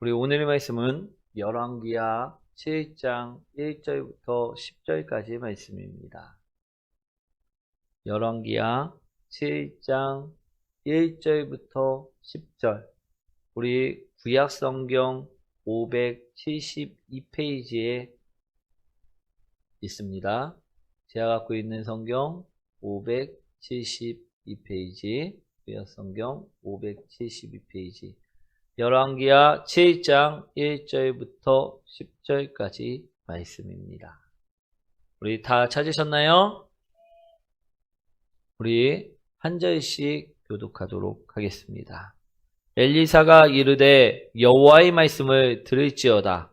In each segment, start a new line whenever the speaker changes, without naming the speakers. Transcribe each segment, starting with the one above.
우리 오늘의 말씀은 열왕기하 7장 1절부터 10절까지의 말씀입니다. 열왕기하 7장 1절부터 10절. 우리 구약성경 572페이지에 있습니다. 제가 갖고 있는 성경 572페이지, 구약성경 572페이지. 열왕기하 7장 1절부터 10절까지 말씀입니다. 우리 다 찾으셨나요? 우리 한 절씩 교독하도록 하겠습니다. 엘리사가 이르되 여호와의 말씀을 들을지어다.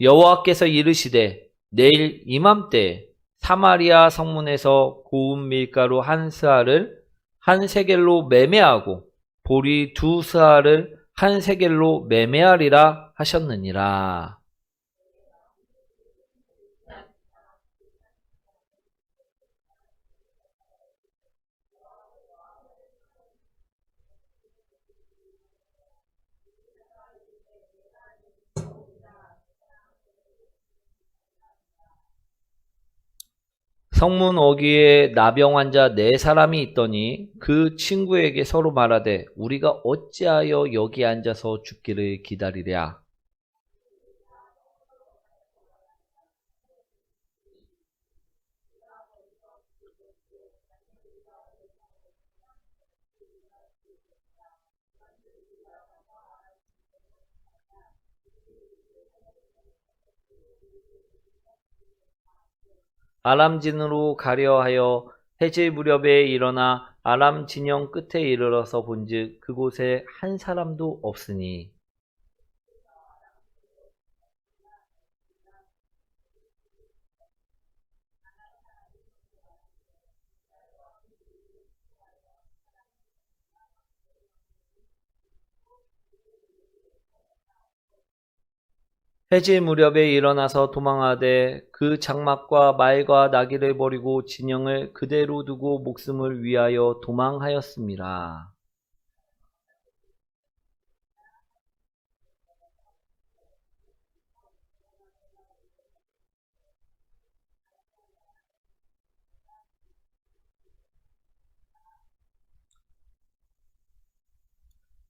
여호와께서 이르시되 내일 이맘때 사마리아 성문에서 고운 밀가루 한 스아를 한 세겔로 매매하고 보리 두 스아를 한 세겔로 매매하리라 하셨느니라. 성문 어귀에 나병 환자 4사람이 있더니 그 친구에게 서로 말하되 우리가 어찌하여 여기 앉아서 죽기를 기다리랴. 아람 진으로 가려 하여 해질 무렵에 일어나 아람 진영 끝에 이르러서 본즉 그곳에 한 사람도 없으니 해질 무렵에 일어나서 도망하되 그 장막과 말과 나귀를 버리고 진영을 그대로 두고 목숨을 위하여 도망하였습니다.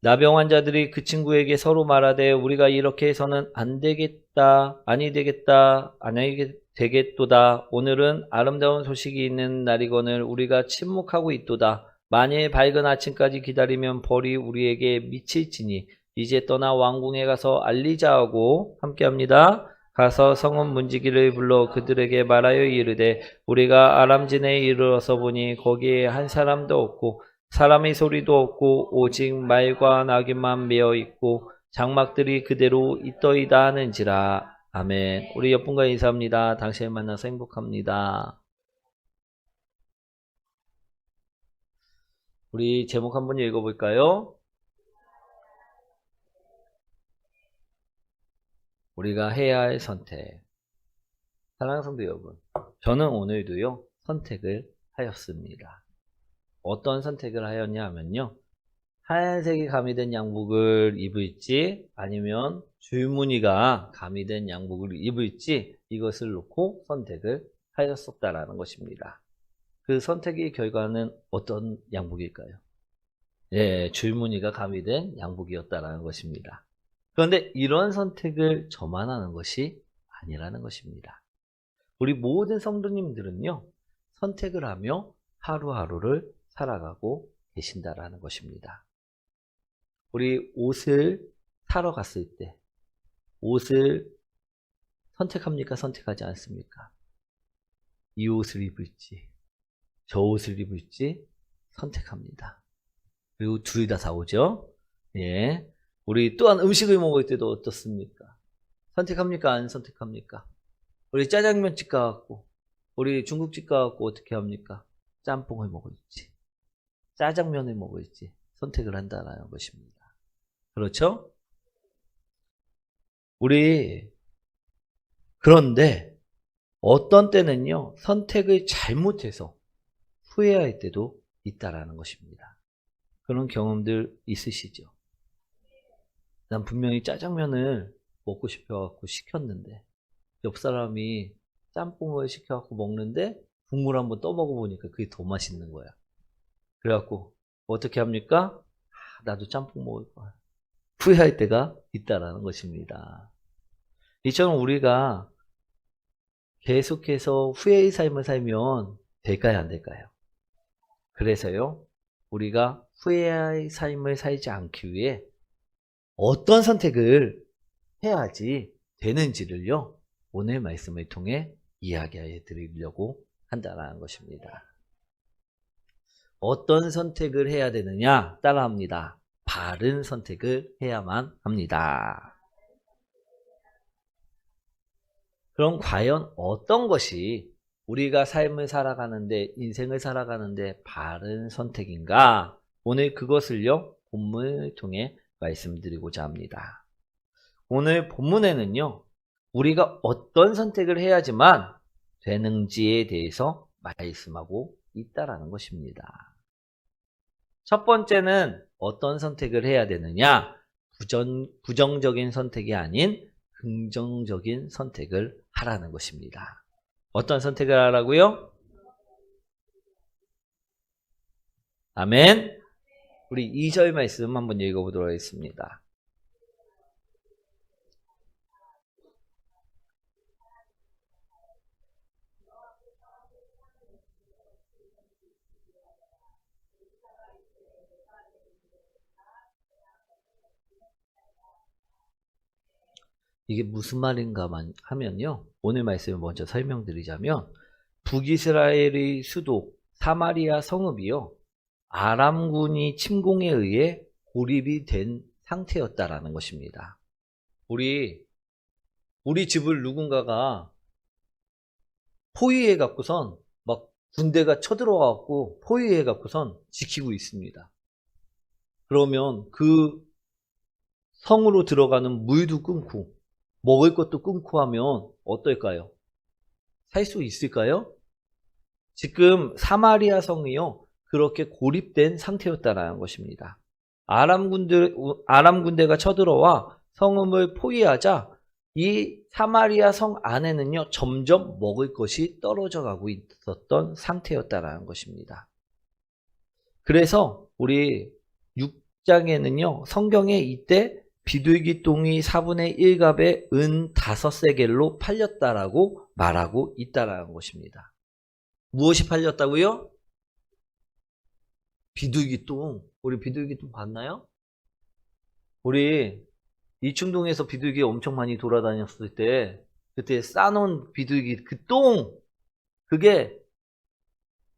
나병 환자들이 그 친구에게 서로 말하되 우리가 이렇게 해서는 안 되겠다, 아니 되겠도다. 오늘은 아름다운 소식이 있는 날이거늘 우리가 침묵하고 있도다. 만일 밝은 아침까지 기다리면 벌이 우리에게 미칠지니 이제 떠나 왕궁에 가서 알리자 하고 함께합니다. 가서 성읍 문지기를 불러 그들에게 말하여 이르되 우리가 아람진에 이르러서 보니 거기에 한 사람도 없고 사람의 소리도 없고 오직 말과 나귀만 메어 있고 장막들이 그대로 있더이다 하는지라. 아멘. 우리 옆분과 인사합니다. 당신을 만나서 행복합니다. 우리 제목 한번 읽어볼까요? 우리가 해야 할 선택. 사랑하는 성도 여러분, 저는 오늘도요 선택을 하였습니다. 어떤 선택을 하였냐 하면요, 하얀색이 가미된 양복을 입을지 아니면 줄무늬가 가미된 양복을 입을지 이것을 놓고 선택을 하였었다라는 것입니다. 그 선택의 결과는 어떤 양복일까요? 예, 줄무늬가 가미된 양복이었다라는 것입니다. 그런데 이런 선택을 저만 하는 것이 아니라는 것입니다. 우리 모든 성도님들은요 선택을 하며 하루하루를 살아가고 계신다라는 것입니다. 우리 옷을 사러 갔을 때 옷을 선택합니까? 선택하지 않습니까? 이 옷을 입을지 저 옷을 입을지 선택합니다. 그리고 둘 다 사오죠. 예. 우리 또한 음식을 먹을 때도 어떻습니까? 선택합니까? 안 선택합니까? 우리 짜장면집 가갖고 우리 중국집 가갖고 어떻게 합니까? 짬뽕을 먹을지 짜장면을 먹을지 선택을 한다는 것입니다. 그렇죠? 그런데 어떤 때는요 선택을 잘못해서 후회할 때도 있다라는 것입니다. 그런 경험들 있으시죠? 난 분명히 짜장면을 먹고 싶어갖고 시켰는데 옆 사람이 짬뽕을 시켜갖고 먹는데 국물 한번 떠 먹어보니까 그게 더 맛있는 거야. 그래갖고 어떻게 합니까? 나도 짬뽕 먹을 거야. 후회할 때가 있다라는 것입니다. 이처럼 우리가 계속해서 후회의 삶을 살면 될까요, 안 될까요? 그래서요, 우리가 후회의 삶을 살지 않기 위해 어떤 선택을 해야지 되는지를요, 오늘 말씀을 통해 이야기해 드리려고 한다는 것입니다. 어떤 선택을 해야 되느냐? 따라합니다. 바른 선택을 해야만 합니다. 그럼 과연 어떤 것이 우리가 삶을 살아가는데, 인생을 살아가는데 바른 선택인가? 오늘 그것을요, 본문을 통해 말씀드리고자 합니다. 오늘 본문에는요, 우리가 어떤 선택을 해야지만 되는지에 대해서 말씀하고 있다라는 것입니다. 첫 번째는 어떤 선택을 해야 되느냐? 부정적인 선택이 아닌 긍정적인 선택을 하라는 것입니다. 어떤 선택을 하라고요? 아멘. 우리 2절 말씀 한번 읽어보도록 하겠습니다. 이게 무슨 말인가 하면요, 오늘 말씀을 먼저 설명드리자면 북이스라엘의 수도 사마리아 성읍이요, 아람군이 침공에 의해 고립이 된 상태였다라는 것입니다. 우리 집을 누군가가 포위해 갖고선 막 군대가 쳐들어와 갖고 포위해 갖고선 지키고 있습니다. 그러면 그 성으로 들어가는 물도 끊고 먹을 것도 끊고 하면 어떨까요? 살 수 있을까요? 지금 사마리아 성이요, 그렇게 고립된 상태였다는 것입니다. 아람 군대가 쳐들어와 성읍을 포위하자 이 사마리아 성 안에는요, 점점 먹을 것이 떨어져 가고 있었던 상태였다는 것입니다. 그래서 우리 6장에는요, 성경에 이때 비둘기 똥이 4분의 1값에 은 5세겔로 팔렸다라고 말하고 있다라는 것입니다. 무엇이 팔렸다고요? 비둘기 똥. 우리 비둘기 똥 봤나요? 우리 이충동에서 비둘기 엄청 많이 돌아다녔을 때 그때 싸놓은 비둘기 그 똥, 그게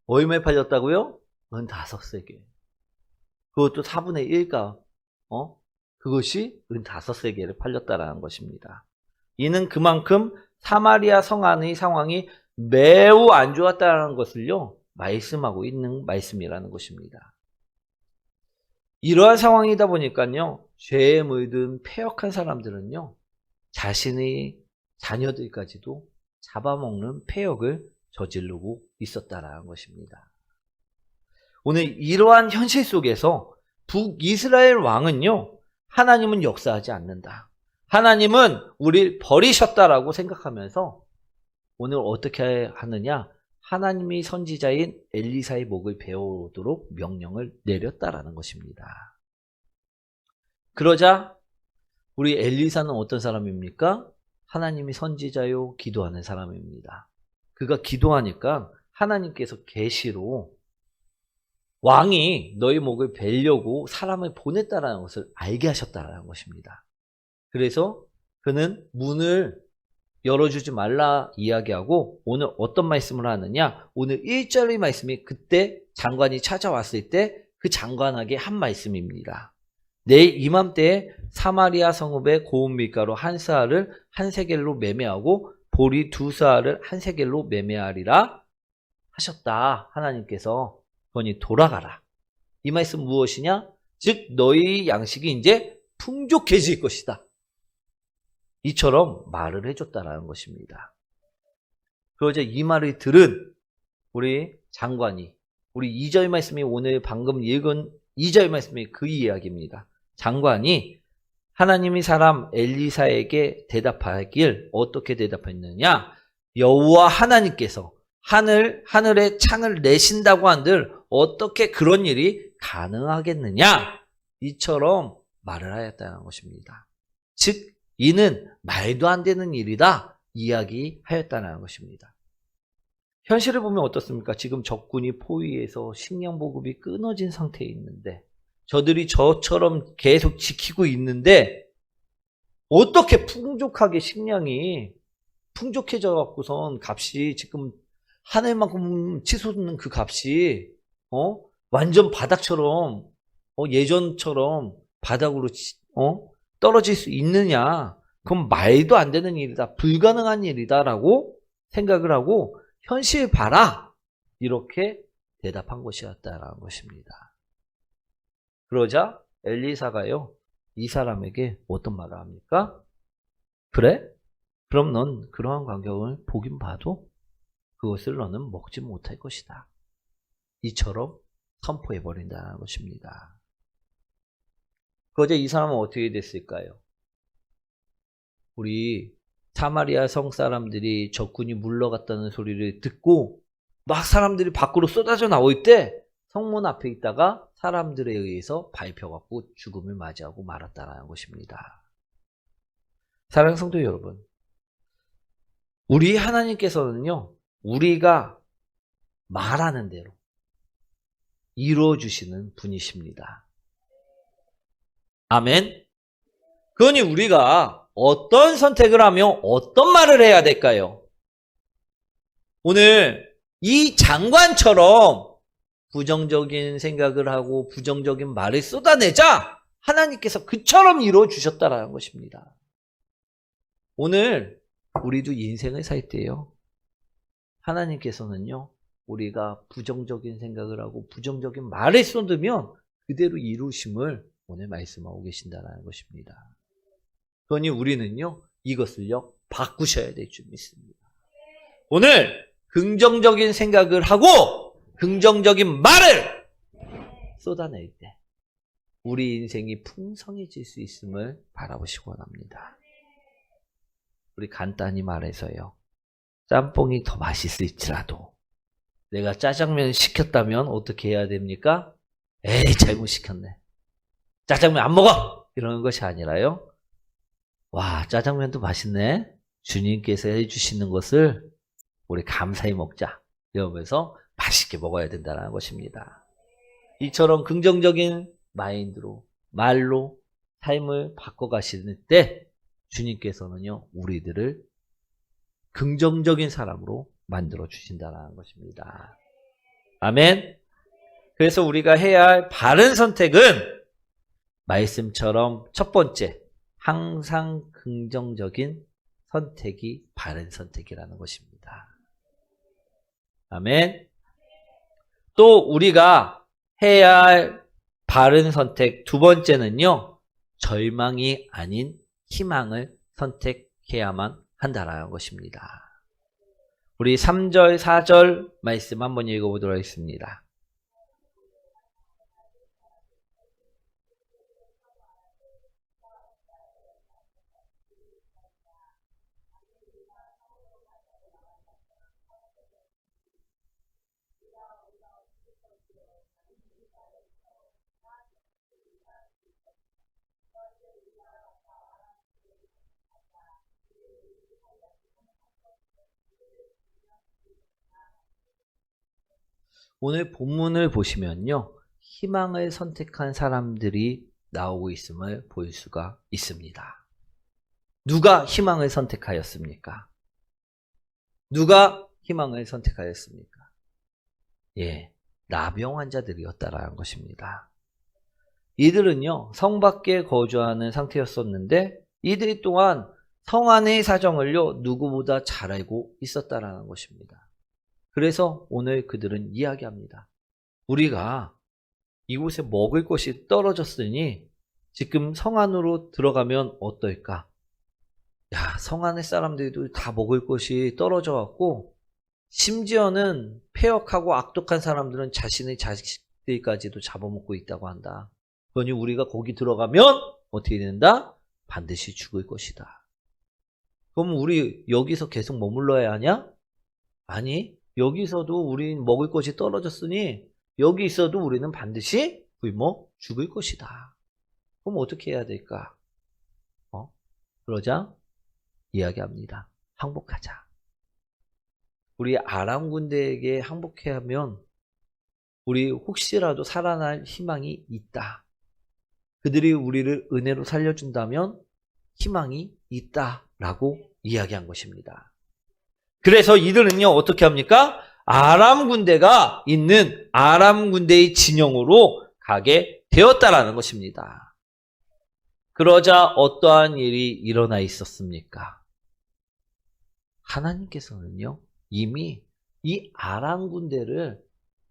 얼마에 팔렸다고요? 은 5세겔. 그것도 4분의 1값. 그것이 은 5세겔에 팔렸다라는 것입니다. 이는 그만큼 사마리아 성 안의 상황이 매우 안 좋았다는 것을요, 말씀하고 있는 말씀이라는 것입니다. 이러한 상황이다 보니까요, 죄에 물든 패역한 사람들은요, 자신의 자녀들까지도 잡아먹는 패역을 저지르고 있었다라는 것입니다. 오늘 이러한 현실 속에서 북이스라엘 왕은요, 하나님은 역사하지 않는다, 하나님은 우리를 버리셨다라고 생각하면서 오늘 어떻게 하느냐? 하나님이 선지자인 엘리사의 목을 베어오도록 명령을 내렸다라는 것입니다. 그러자 우리 엘리사는 어떤 사람입니까? 하나님이 선지자요 기도하는 사람입니다. 그가 기도하니까 하나님께서 계시로 왕이 너희 목을 베려고 사람을 보냈다라는 것을 알게 하셨다라는 것입니다. 그래서 그는 문을 열어주지 말라 이야기하고 오늘 어떤 말씀을 하느냐? 오늘 1절의 말씀이 그때 장관이 찾아왔을 때 그 장관에게 한 말씀입니다. 내 이맘때에 사마리아 성읍의 고운 밀가루 한 스아를 한 세겔로 매매하고 보리 2스아를 한 세겔로 매매하리라 하셨다. 하나님께서. 그러니 돌아가라. 이 말씀 무엇이냐? 즉 너희 양식이 이제 풍족해질 것이다. 이처럼 말을 해줬다라는 것입니다. 그러자 이 말을 들은 우리 장관이, 우리 2절 말씀이 오늘 방금 읽은 2절 말씀이 그 이야기입니다. 장관이 하나님이 사람 엘리사에게 대답하길 어떻게 대답했느냐? 여호와 하나님께서 하늘에 창을 내신다고 한들 어떻게 그런 일이 가능하겠느냐? 이처럼 말을 하였다는 것입니다. 즉 이는 말도 안 되는 일이다 이야기하였다는 것입니다. 현실을 보면 어떻습니까? 지금 적군이 포위해서 식량 보급이 끊어진 상태에 있는데 저들이 저처럼 계속 지키고 있는데 어떻게 풍족하게 식량이 풍족해져 갖고선 값이 지금 하늘만큼 치솟는 그 값이 완전 바닥처럼 예전처럼 바닥으로 떨어질 수 있느냐? 그건 말도 안 되는 일이다. 불가능한 일이다라고 생각을 하고 현실 봐라. 이렇게 대답한 것이었다라는 것입니다. 그러자 엘리사가요. 이 사람에게 어떤 말을 합니까? 그래? 그럼 넌 그러한 광경을 보긴 봐도 그것을 너는 먹지 못할 것이다. 이처럼 선포해버린다는 것입니다. 그러자 이 사람은 어떻게 됐을까요? 우리 사마리아 성 사람들이 적군이 물러갔다는 소리를 듣고 막 사람들이 밖으로 쏟아져 나올 때 성문 앞에 있다가 사람들에 의해서 밟혀갖고 죽음을 맞이하고 말았다는 것입니다. 사랑하는 성도 여러분, 우리 하나님께서는요, 우리가 말하는 대로 이루어주시는 분이십니다. 아멘. 그러니 우리가 어떤 선택을 하며 어떤 말을 해야 될까요? 오늘 이 장관처럼 부정적인 생각을 하고 부정적인 말을 쏟아내자 하나님께서 그처럼 이루어주셨다는 것입니다. 오늘 우리도 인생을 살 때요, 하나님께서는요, 우리가 부정적인 생각을 하고 부정적인 말을 쏟으면 그대로 이루심을 오늘 말씀하고 계신다는 것입니다. 그러니 우리는요, 이것을요, 바꾸셔야 될 줄 믿습니다. 오늘 긍정적인 생각을 하고 긍정적인 말을 쏟아낼 때 우리 인생이 풍성해질 수 있음을 바라보시기 원합니다. 우리 간단히 말해서요, 짬뽕이 더 맛있을지라도 내가 짜장면을 시켰다면 어떻게 해야 됩니까? 에이, 잘못 시켰네. 짜장면 안 먹어! 이러는 것이 아니라요, 와, 짜장면도 맛있네. 주님께서 해주시는 것을 우리 감사히 먹자. 이러면서 맛있게 먹어야 된다는 것입니다. 이처럼 긍정적인 마인드로, 말로 삶을 바꿔가시는 때 주님께서는요, 우리들을 긍정적인 사람으로 만들어 주신다는 것입니다. 아멘. 그래서 우리가 해야 할 바른 선택은 말씀처럼 첫 번째, 항상 긍정적인 선택이 바른 선택이라는 것입니다. 아멘. 또 우리가 해야 할 바른 선택 두 번째는요, 절망이 아닌 희망을 선택해야만 한다라는 것입니다. 우리 3절, 4절 말씀 한번 읽어보도록 하겠습니다. 오늘 본문을 보시면요, 희망을 선택한 사람들이 나오고 있음을 볼 수가 있습니다. 누가 희망을 선택하였습니까? 누가 희망을 선택하였습니까? 예, 나병 환자들이었다라는 것입니다. 이들은요, 성 밖에 거주하는 상태였었는데 이들 또한 성 안의 사정을요, 누구보다 잘 알고 있었다라는 것입니다. 그래서 오늘 그들은 이야기합니다. 우리가 이곳에 먹을 것이 떨어졌으니 지금 성 안으로 들어가면 어떨까? 야, 성 안의 사람들도 다 먹을 것이 떨어져 갖고 심지어는 폐역하고 악독한 사람들은 자신의 자식들까지도 잡아먹고 있다고 한다. 그러니 우리가 거기 들어가면 어떻게 된다? 반드시 죽을 것이다. 그럼 우리 여기서 계속 머물러야 하냐? 아니, 여기서도 우린 먹을 것이 떨어졌으니 여기 있어도 우리는 반드시 굶어 죽을 것이다. 그럼 어떻게 해야 될까? 그러자 이야기합니다. 항복하자. 우리 아람 군대에게 항복해야 하면 우리 혹시라도 살아날 희망이 있다. 그들이 우리를 은혜로 살려준다면 희망이 있다라고 이야기한 것입니다. 그래서 이들은요, 어떻게 합니까? 아람 군대가 있는 아람 군대의 진영으로 가게 되었다라는 것입니다. 그러자 어떠한 일이 일어나 있었습니까? 하나님께서는요, 이미 이 아람 군대를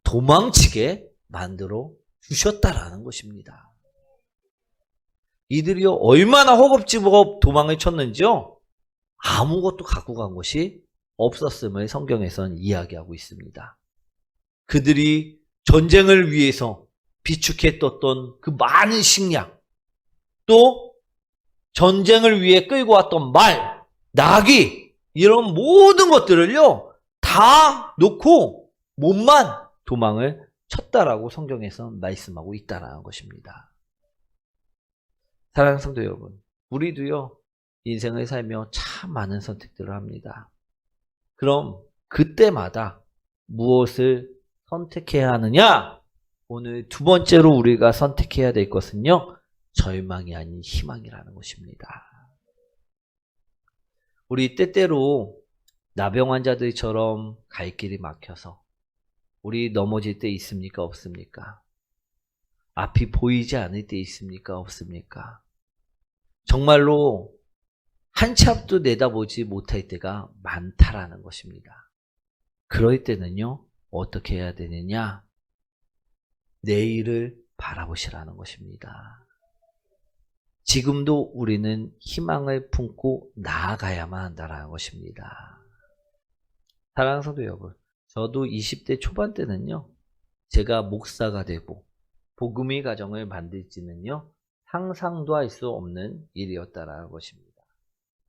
도망치게 만들어 주셨다라는 것입니다. 이들이요, 얼마나 허겁지겁 도망을 쳤는지요, 아무것도 갖고 간 것이 없었음을 성경에서는 이야기하고 있습니다. 그들이 전쟁을 위해서 비축해 뒀던 그 많은 식량, 또 전쟁을 위해 끌고 왔던 말, 나귀, 이런 모든 것들을요, 다 놓고 몸만 도망을 쳤다라고 성경에서 말씀하고 있다는 것입니다. 사랑하는 성도 여러분, 우리도요, 인생을 살며 참 많은 선택들을 합니다. 그럼 그때마다 무엇을 선택해야 하느냐? 오늘 두 번째로 우리가 선택해야 될 것은요, 절망이 아닌 희망이라는 것입니다. 우리 때때로 나병 환자들처럼 갈 길이 막혀서 우리 넘어질 때 있습니까? 없습니까? 앞이 보이지 않을 때 있습니까? 없습니까? 정말로 한 치 앞도 내다보지 못할 때가 많다라는 것입니다. 그럴 때는요, 어떻게 해야 되느냐? 내일을 바라보시라는 것입니다. 지금도 우리는 희망을 품고 나아가야만 한다는 것입니다. 사랑하는 성도 여러분, 저도 20대 초반 때는요, 제가 목사가 되고 복음의 가정을 만들지는요, 상상도 할 수 없는 일이었다라는 것입니다.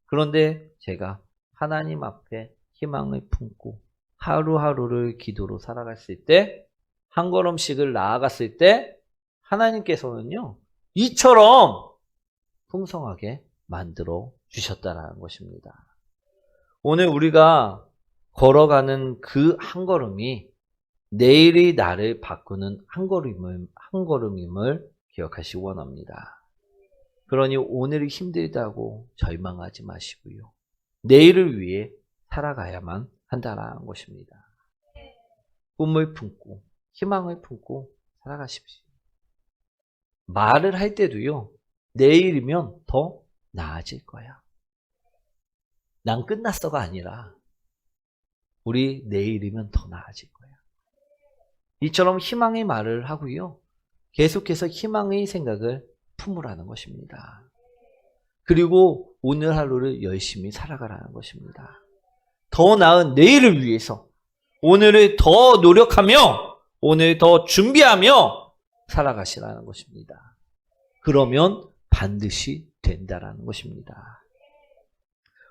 그런데 제가 하나님 앞에 희망을 품고 하루하루를 기도로 살아갔을 때, 한 걸음씩을 나아갔을 때 하나님께서는요, 이처럼 풍성하게 만들어 주셨다는 것입니다. 오늘 우리가 걸어가는 그 한 걸음이 내일이 나를 바꾸는 한 걸음임을 기억하시기 원합니다. 그러니 오늘이 힘들다고 절망하지 마시고요, 내일을 위해 살아가야만 한다는 것입니다. 꿈을 품고 희망을 품고 살아가십시오. 말을 할 때도요, 내일이면 더 나아질 거야. 난 끝났어가 아니라 우리 내일이면 더 나아질 거야. 이처럼 희망의 말을 하고요, 계속해서 희망의 생각을 품으라는 것입니다. 그리고 오늘 하루를 열심히 살아가라는 것입니다. 더 나은 내일을 위해서 오늘을 더 노력하며 오늘 더 준비하며 살아가시라는 것입니다. 그러면 반드시 된다라는 것입니다.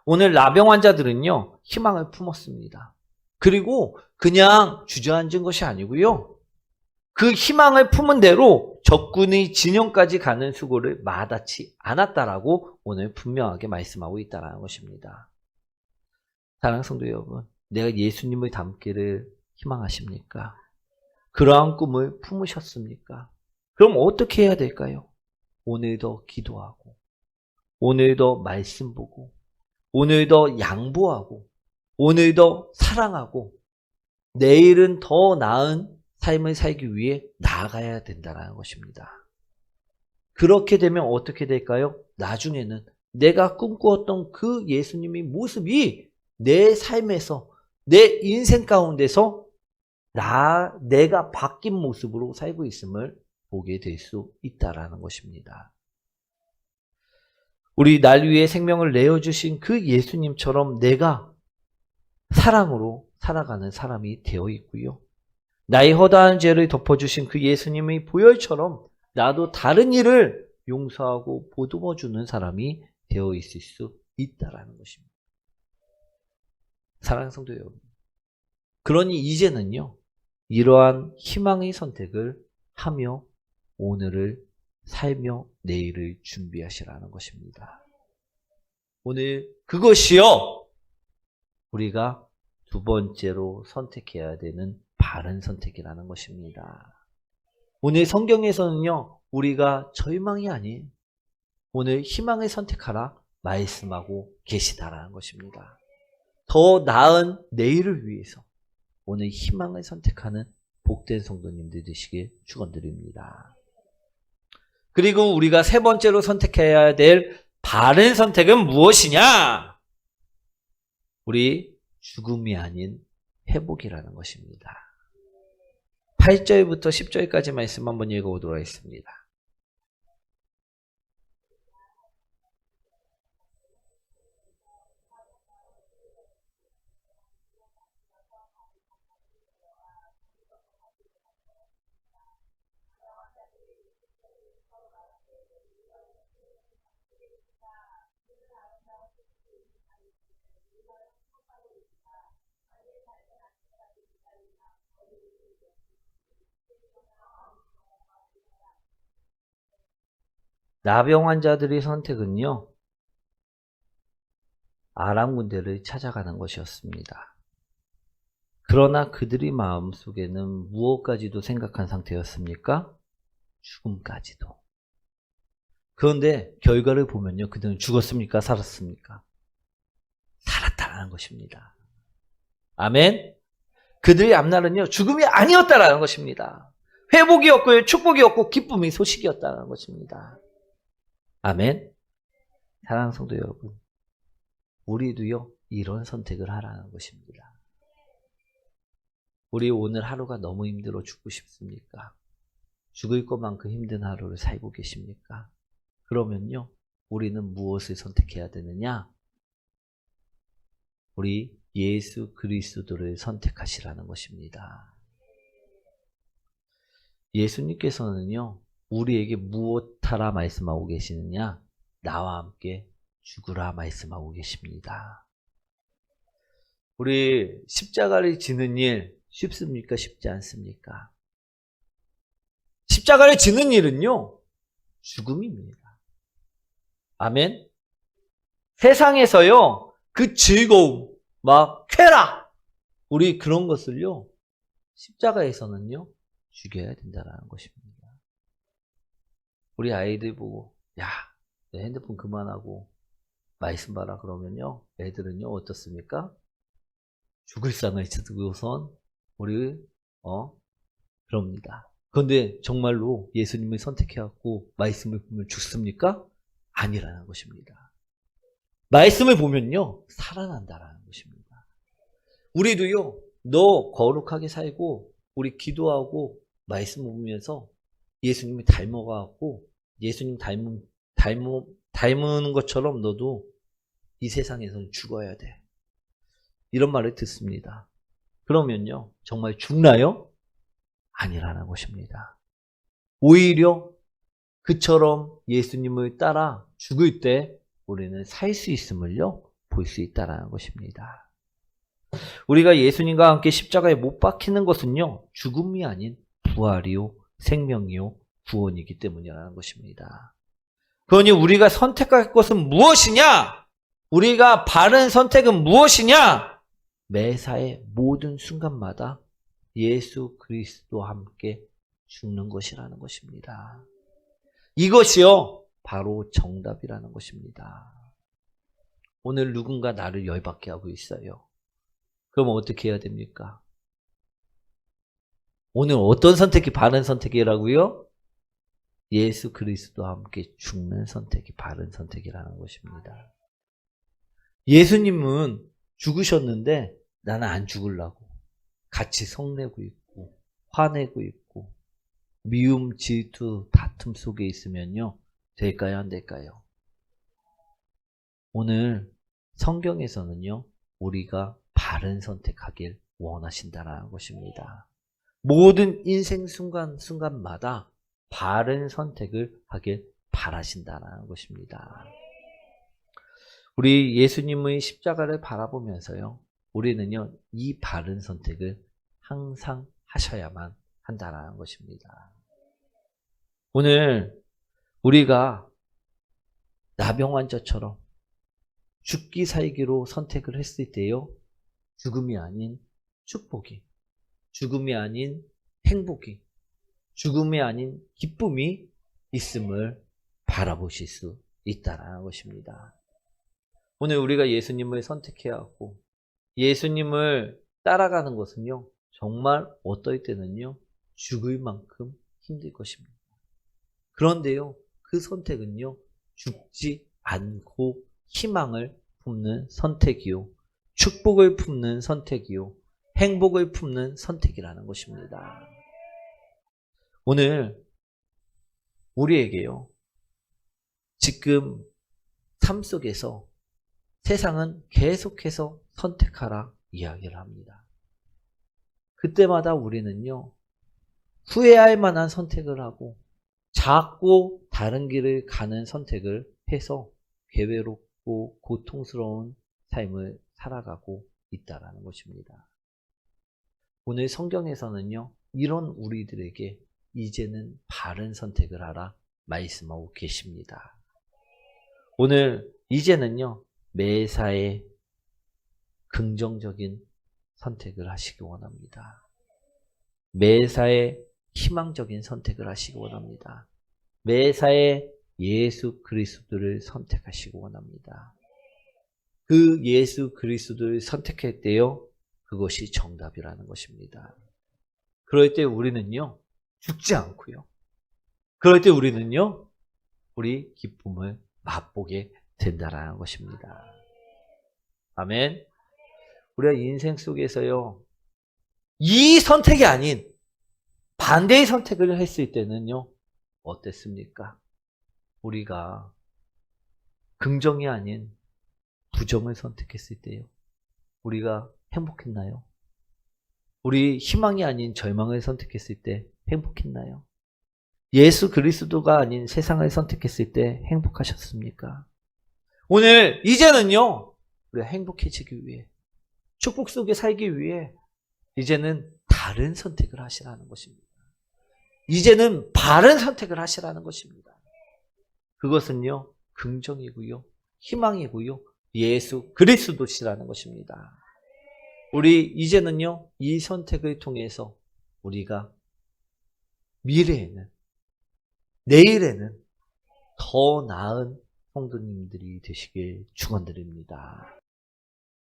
오늘 나병 환자들은요, 희망을 품었습니다. 그리고 그냥 주저앉은 것이 아니고요, 그 희망을 품은 대로 적군의 진영까지 가는 수고를 마다치 않았다라고 오늘 분명하게 말씀하고 있다는 것입니다. 사랑하는 성도 여러분, 내가 예수님을 닮기를 희망하십니까? 그러한 꿈을 품으셨습니까? 그럼 어떻게 해야 될까요? 오늘도 기도하고, 오늘도 말씀 보고, 오늘도 양보하고, 오늘도 사랑하고, 내일은 더 나은 삶을 살기 위해 나아가야 된다는 것입니다. 그렇게 되면 어떻게 될까요? 나중에는 내가 꿈꾸었던 그 예수님의 모습이 내 삶에서, 내 인생 가운데서 내가 바뀐 모습으로 살고 있음을 보게 될 수 있다는 것입니다. 우리 날 위해 생명을 내어주신 그 예수님처럼 내가 사랑으로 살아가는 사람이 되어 있고요, 나의 허다한 죄를 덮어주신 그 예수님의 보혈처럼 나도 다른 일을 용서하고 보듬어 주는 사람이 되어 있을 수 있다라는 것입니다. 사랑하는 성도 여러분, 그러니 이제는요, 이러한 희망의 선택을 하며 오늘을 살며 내일을 준비하시라는 것입니다. 오늘 그것이요, 우리가 두 번째로 선택해야 되는 바른 선택이라는 것입니다. 오늘 성경에서는요, 우리가 절망이 아닌 오늘 희망을 선택하라 말씀하고 계시다라는 것입니다. 더 나은 내일을 위해서 오늘 희망을 선택하는 복된 성도님들 되시길 축원드립니다. 그리고 우리가 세 번째로 선택해야 될 바른 선택은 무엇이냐? 우리 죽음이 아닌 회복이라는 것입니다. 8절부터 10절까지 말씀 한번 읽어보도록 하겠습니다. 나병 환자들의 선택은요, 아람 군대를 찾아가는 것이었습니다. 그러나 그들의 마음속에는 무엇까지도 생각한 상태였습니까? 죽음까지도. 그런데 결과를 보면요, 그들은 죽었습니까? 살았습니까? 살았다는 것입니다. 아멘? 그들의 앞날은요, 죽음이 아니었다라는 것입니다. 회복이었고요, 축복이었고, 기쁨의 소식이었다는 것입니다. 아멘? 사랑하는 성도 여러분, 우리도요, 이런 선택을 하라는 것입니다. 우리 오늘 하루가 너무 힘들어 죽고 싶습니까? 죽을 것만큼 힘든 하루를 살고 계십니까? 그러면요, 우리는 무엇을 선택해야 되느냐? 우리 예수 그리스도를 선택하시라는 것입니다. 예수님께서는요, 우리에게 무엇하라 말씀하고 계시느냐? 나와 함께 죽으라 말씀하고 계십니다. 우리 십자가를 지는 일 쉽습니까? 쉽지 않습니까? 십자가를 지는 일은요, 죽음입니다. 아멘? 세상에서요, 그 즐거움, 막 쾌락, 우리 그런 것을요, 십자가에서는요, 죽여야 된다는 것입니다. 우리 아이들 보고, 야, 내 핸드폰 그만하고 말씀 봐라 그러면요, 애들은요, 어떻습니까? 죽을 상을 치고선 우리 그럽니다. 그런데 정말로 예수님을 선택해갖고 말씀을 보면 죽습니까? 아니라는 것입니다. 말씀을 보면요, 살아난다라는 것입니다. 우리도요, 너 거룩하게 살고 우리 기도하고 말씀 보면서 예수님을 닮아가고 예수님 닮은 것처럼 너도 이 세상에서는 죽어야 돼. 이런 말을 듣습니다. 그러면요, 정말 죽나요? 아니라는 것입니다. 오히려 그처럼 예수님을 따라 죽을 때 우리는 살 수 있음을요, 볼 수 있다는 것입니다. 우리가 예수님과 함께 십자가에 못 박히는 것은요, 죽음이 아닌 부활이요, 생명이요, 구원이기 때문이라는 것입니다. 그러니 우리가 선택할 것은 무엇이냐? 우리가 바른 선택은 무엇이냐? 매사의 모든 순간마다 예수 그리스도와 함께 죽는 것이라는 것입니다. 이것이요, 바로 정답이라는 것입니다. 오늘 누군가 나를 열받게 하고 있어요. 그럼 어떻게 해야 됩니까? 오늘 어떤 선택이 바른 선택이라고요? 예수 그리스도와 함께 죽는 선택이 바른 선택이라는 것입니다. 예수님은 죽으셨는데 나는 안 죽으려고 같이 성내고 있고 화내고 있고 미움, 질투, 다툼 속에 있으면요, 될까요? 안 될까요? 오늘 성경에서는요, 우리가 바른 선택하길 원하신다는 것입니다. 모든 인생 순간순간마다 바른 선택을 하길 바라신다는 것입니다. 우리 예수님의 십자가를 바라보면서요, 우리는요, 이 바른 선택을 항상 하셔야만 한다는 것입니다. 오늘 우리가 나병 환자처럼 죽기 살기로 선택을 했을 때요, 죽음이 아닌 축복이, 죽음이 아닌 행복이, 죽음이 아닌 기쁨이 있음을 바라보실 수 있다는 것입니다. 오늘 우리가 예수님을 선택해야 하고 예수님을 따라가는 것은요, 정말 어떨 때는요, 죽을 만큼 힘들 것입니다. 그런데요, 그 선택은요, 죽지 않고 희망을 품는 선택이요, 축복을 품는 선택이요, 행복을 품는 선택이라는 것입니다. 오늘 우리에게요, 지금 삶 속에서 세상은 계속해서 선택하라 이야기를 합니다. 그때마다 우리는요, 후회할 만한 선택을 하고 자꾸 다른 길을 가는 선택을 해서 괴외롭고 고통스러운 삶을 살아가고 있다는 것입니다. 오늘 성경에서는요, 이런 우리들에게 이제는 바른 선택을 하라 말씀하고 계십니다. 오늘 이제는요, 매사에 긍정적인 선택을 하시기 원합니다. 매사에 희망적인 선택을 하시기 원합니다. 매사에 예수 그리스도를 선택하시기 원합니다. 그 예수 그리스도를 선택할 때요, 그것이 정답이라는 것입니다. 그럴 때 우리는요, 죽지 않고요, 그럴 때 우리는요, 우리 기쁨을 맛보게 된다는 것입니다. 아멘. 우리가 인생 속에서요, 이 선택이 아닌 반대의 선택을 했을 때는요, 어땠습니까? 우리가 긍정이 아닌 부정을 선택했을 때요, 우리가 행복했나요? 우리 희망이 아닌 절망을 선택했을 때 행복했나요? 예수 그리스도가 아닌 세상을 선택했을 때 행복하셨습니까? 오늘 이제는요, 우리가 행복해지기 위해, 축복 속에 살기 위해 이제는 다른 선택을 하시라는 것입니다. 이제는 바른 선택을 하시라는 것입니다. 그것은요, 긍정이고요, 희망이고요, 예수 그리스도시라는 것입니다. 우리 이제는요, 이 선택을 통해서 우리가 미래에는, 내일에는 더 나은 성도님들이 되시길 축원드립니다.